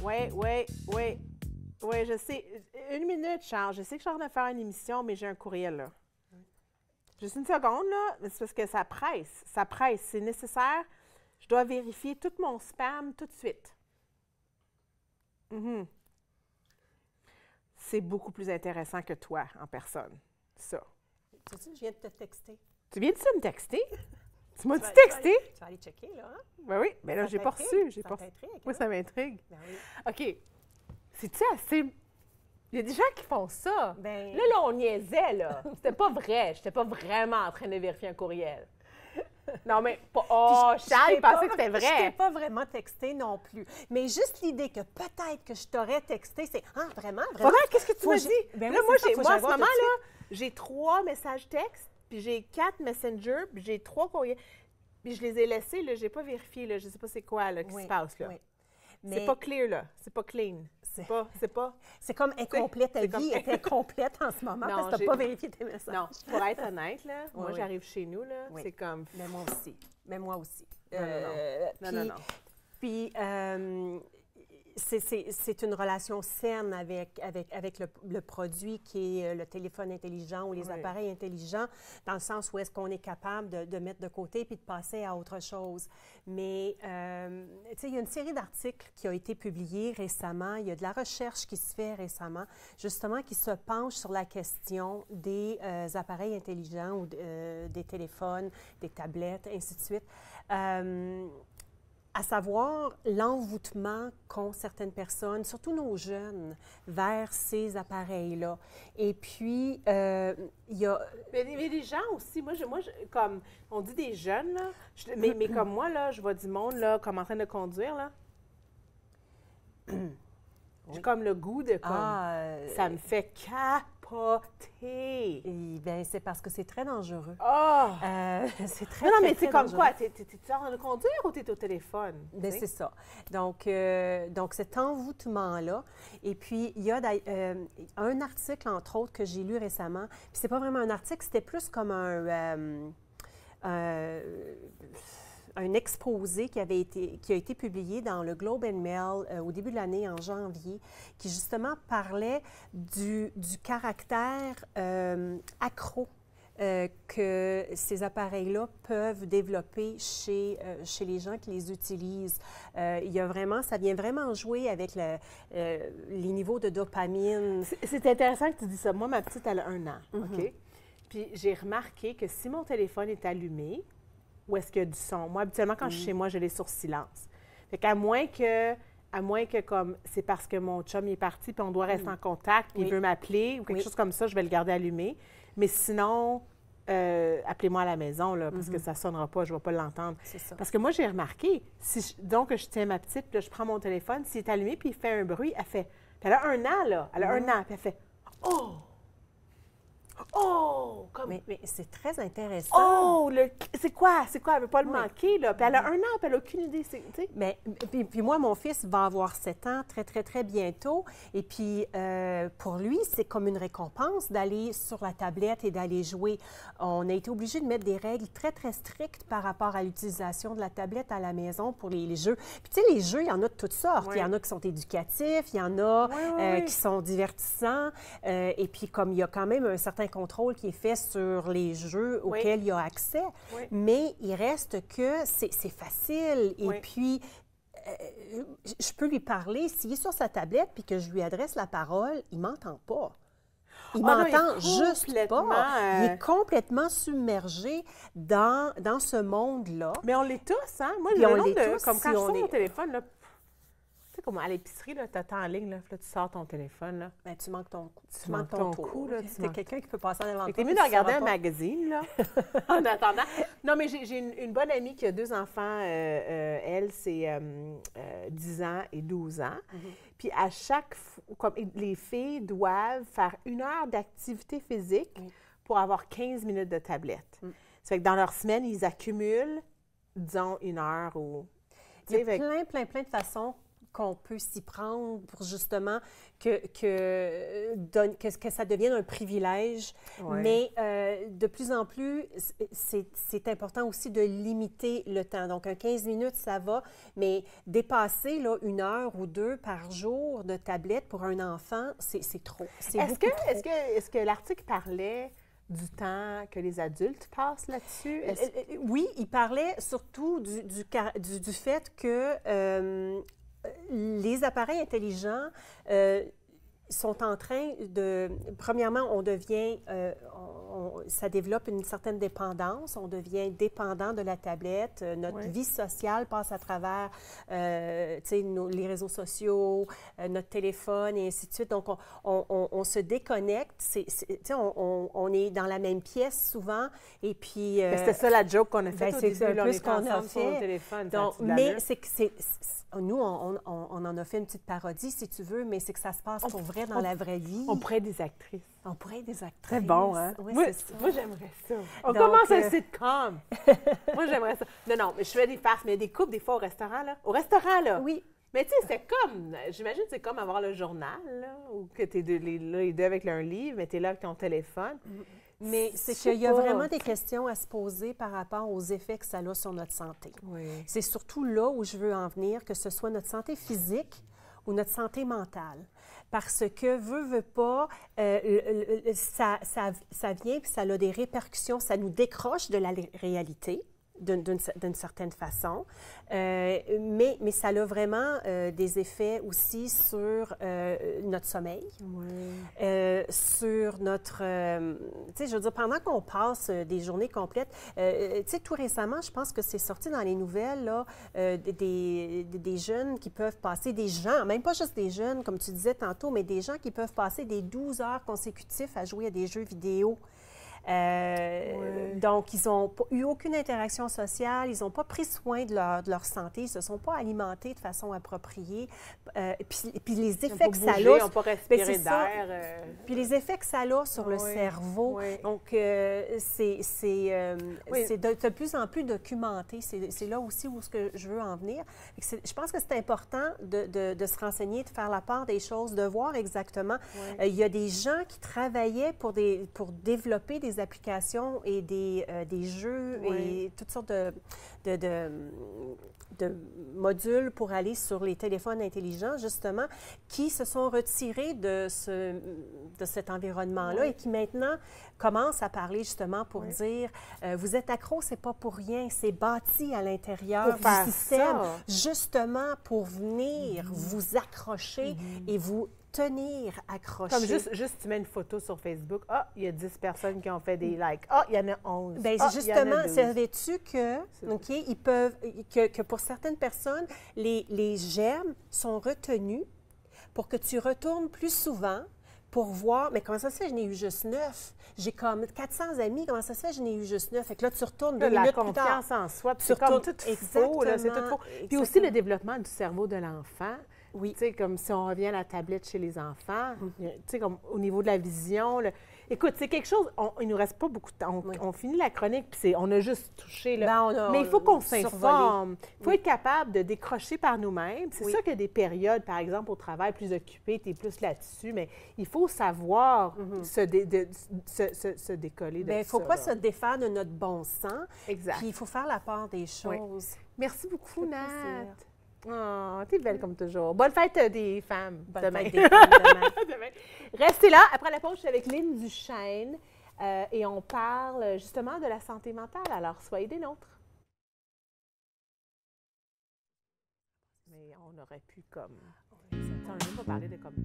Oui, je sais. Une minute, Charles. Je sais que je suis en train de faire une émission, mais j'ai un courriel, là. Juste une seconde, là. C'est parce que ça presse. Ça presse. C'est nécessaire. Je dois vérifier tout mon spam tout de suite. C'est beaucoup plus intéressant que toi, en personne. Ça. Tu sais, je viens de te texter. Tu viens de me texter? Tu m'as dit texter? Tu vas aller checker, là. Hein? Ben oui. Ben là, j'ai pas reçu. Ça t'intrigue, hein? Moi, ça m'intrigue. Ben oui. OK. C'est-tu assez... Il y a des gens qui font ça. Ben... Là, on niaisait, là. C'était pas vrai. J'étais pas vraiment en train de vérifier un courriel. Non, mais... Charles pensait que c'était vrai. Je t'ai pas vraiment texté non plus. Mais juste l'idée que peut-être que je t'aurais texté, c'est... Ah, vraiment? Qu'est-ce que tu m'as dit? Ben là, oui, moi, en ce moment-là, j'ai 3 messages textes, puis j'ai 4 Messenger, puis j'ai 3 courriels. Puis je les ai laissés, là. J'ai pas vérifié, là. Je sais pas c'est quoi, là, qui se passe, là. Oui. Mais... C'est pas clear, là. C'est pas clean. C'est comme incomplet. Ta vie est incomplète en ce moment parce que tu n'as pas vérifié tes messages. Non, pour être honnête, là, moi, j'arrive chez nous, là, c'est comme... Mais moi aussi. Non. Puis, c'est une relation saine avec le produit qui est le téléphone intelligent ou les appareils intelligents, dans le sens où est-ce qu'on est capable de mettre de côté puis de passer à autre chose. Mais, tu sais, il y a une série d'articles qui a été publiée récemment. Il y a de la recherche qui se fait récemment, justement, qui se penche sur la question des appareils intelligents ou des téléphones, des tablettes, ainsi de suite. À savoir l'envoûtement qu'ont certaines personnes, surtout nos jeunes, vers ces appareils-là. Et puis, il y a... Mais les gens aussi, moi, comme on dit des jeunes, là, mais comme moi, là, je vois du monde, là, comme en train de conduire, là. J'ai comme le goût de, comme, ça me fait capoter. Bien, c'est parce que c'est très dangereux. C'est très, non, mais très c'est comme dangereux. quoi? T'es en train de conduire ou t'es au téléphone? Bien, c'est ça. Donc cet envoûtement-là. Et puis, il y a un article, entre autres, que j'ai lu récemment. Puis, c'est pas vraiment un article, c'était plus comme un exposé qui a été publié dans le Globe and Mail au début de l'année, en janvier, qui justement parlait du caractère accro que ces appareils-là peuvent développer chez les gens qui les utilisent. Il y a vraiment, ça vient vraiment jouer avec les niveaux de dopamine. C'est intéressant que tu dis ça. Moi, ma petite, elle a 1 an, OK? Puis j'ai remarqué que si mon téléphone est allumé, ou est-ce qu'il y a du son? Moi, habituellement, quand je suis chez moi, je l'ai sur silence. Fait qu'à moins que comme c'est parce que mon chum est parti puis on doit rester en contact puis il veut m'appeler ou quelque chose comme ça, je vais le garder allumé. Mais sinon, appelez-moi à la maison, là, parce que ça ne sonnera pas, je ne vais pas l'entendre. C'est ça. Parce que moi, j'ai remarqué, donc je tiens ma petite, puis là, je prends mon téléphone, s'il est allumé puis il fait un bruit, elle fait... Puis elle a 1 an, là. Elle a 1 an, puis elle fait « Oh! Oh! » Comme... Mais c'est très intéressant. Oh! C'est quoi? Elle ne veut pas le manquer, là. Puis elle a 1 an, puis elle n'a aucune idée. Mais, puis moi, mon fils va avoir 7 ans très, très, très bientôt. Et puis, pour lui, c'est comme une récompense d'aller sur la tablette et d'aller jouer. On a été obligé de mettre des règles très, très strictes par rapport à l'utilisation de la tablette à la maison pour les jeux. Puis, tu sais, les jeux, il y en a de toutes sortes. Il y en a qui sont éducatifs, il y en a qui sont divertissants. Et puis, comme il y a quand même un certain contrôle qui est fait sur les jeux auxquels il y a accès, mais il reste que c'est facile. Et puis, je peux lui parler. S'il est sur sa tablette puis que je lui adresse la parole, il ne m'entend pas. Il m'entend juste pas. Il est complètement submergé dans ce monde-là. Mais on l'est tous, hein? Moi, comme quand je sors mon téléphone, là, tu sais, comme à l'épicerie, tu attends en ligne, là tu sors ton téléphone. Là. Bien, tu manques ton coup. Tu es quelqu'un qui peut passer en avant de toi. C'est mieux de regarder un magazine, là, en attendant. Non, mais j'ai une bonne amie qui a 2 enfants. Elle, c'est 10 ans et 12 ans. Puis à chaque fois, comme les filles doivent faire 1 heure d'activité physique pour avoir 15 minutes de tablette. Ça fait que dans leur semaine, ils accumulent, disons, 1 heure ou... Il y a plein de façons qu'on peut s'y prendre pour justement que ça devienne un privilège. Ouais. Mais de plus en plus, c'est important aussi de limiter le temps. Donc, un 15 minutes, ça va, mais dépasser là, 1 heure ou 2 par jour de tablette pour un enfant, c'est trop. Est-ce que l'article parlait du temps que les adultes passent là-dessus? Oui, il parlait surtout du fait que les appareils intelligents sont en train de... Premièrement, on devient... ça développe une certaine dépendance. On devient dépendant de la tablette. Notre vie sociale passe à travers les réseaux sociaux, notre téléphone et ainsi de suite. Donc, on se déconnecte. On est dans la même pièce souvent. Et puis... C'était ça la joke qu'on a faite au début. C'est un peu ce qu'on a sur le fait. téléphone. Donc, mais nous, on en a fait une petite parodie, si tu veux, mais c'est que ça se passe pour vrai dans la vraie vie. On pourrait être des actrices. On pourrait être des actrices. Très bon, hein? Oui, moi, c'est ça. Moi, j'aimerais ça. On Donc, commence un sitcom. Moi, j'aimerais ça. Non, mais je fais des farces, mais il y a des couples, des fois, au restaurant, là. Au restaurant, là. Oui. Mais tu sais, c'est comme, j'imagine, c'est comme avoir le journal, là, ou que tu es les deux avec un livre, mais tu es là avec ton téléphone. Mais c'est qu'il y a vraiment des questions à se poser par rapport aux effets que ça a sur notre santé. Oui. C'est surtout là où je veux en venir, que ce soit notre santé physique ou notre santé mentale. Parce que, veut pas, ça vient puis ça a des répercussions, ça nous décroche de la réalité d'une certaine façon, mais ça a vraiment des effets aussi sur notre sommeil, sur notre... tu sais, je veux dire, pendant qu'on passe des journées complètes, tu sais, tout récemment, je pense que c'est sorti dans les nouvelles, là, des jeunes qui peuvent passer, des gens, même pas juste des jeunes, comme tu disais tantôt, mais des gens qui peuvent passer des 12 heures consécutives à jouer à des jeux vidéo. Donc, ils n'ont eu aucune interaction sociale, ils n'ont pas pris soin de leur santé, ils ne se sont pas alimentés de façon appropriée. Puis les effets que ça a... Ils n'ont pas respiré d'air. Puis les effets que ça a sur le cerveau. Donc, c'est de plus en plus documenté. C'est là aussi où je veux en venir. Je pense que c'est important de se renseigner, de faire la part des choses, de voir exactement. Il y a des gens qui travaillaient pour développer des applications et des jeux et toutes sortes de modules pour aller sur les téléphones intelligents, justement, qui se sont retirés de cet environnement-là et qui maintenant commencent à parler justement pour dire vous êtes accro, c'est pas pour rien, c'est bâti à l'intérieur du système, justement pour venir vous accrocher et vous tenir accroché. Comme juste tu mets une photo sur Facebook, il y a 10 personnes qui ont fait des likes. Il y en a 11. Bien, justement, savais-tu que, ils peuvent, que pour certaines personnes, les j'aime sont retenus pour que tu retournes plus souvent pour voir, mais comment ça se fait, je n'ai eu juste 9? J'ai comme 400 amis, comment ça se fait, je n'ai eu juste 9? Fait que là, tu retournes 2 minutes plus tard. La confiance en soi, c'est comme tout faux, là, c'est tout faux. Puis aussi le développement du cerveau de l'enfant. Oui. Tu sais, comme si on revient à la tablette chez les enfants, tu sais, comme au niveau de la vision. Écoute, c'est quelque chose, il nous reste pas beaucoup de temps. On finit la chronique, puis on a juste touché. Là. Mais il faut qu'on s'informe. Il faut être capable de décrocher par nous-mêmes. C'est sûr qu'il y a des périodes, par exemple, au travail plus occupé, tu es plus là-dessus, mais il faut savoir se décoller de ça. Bien, il ne faut pas se défaire de notre bon sens. Exact. Puis il faut faire la part des choses. Merci beaucoup, Nat. Oh, t'es belle comme toujours. Bonne fête des femmes demain. Fête des femmes demain. Restez là. Après la pause, je suis avec Lynn Duchesne et on parle justement de la santé mentale. Alors, soyez des nôtres. Mais on aurait pu comme... On n'a même pas parlé de comme...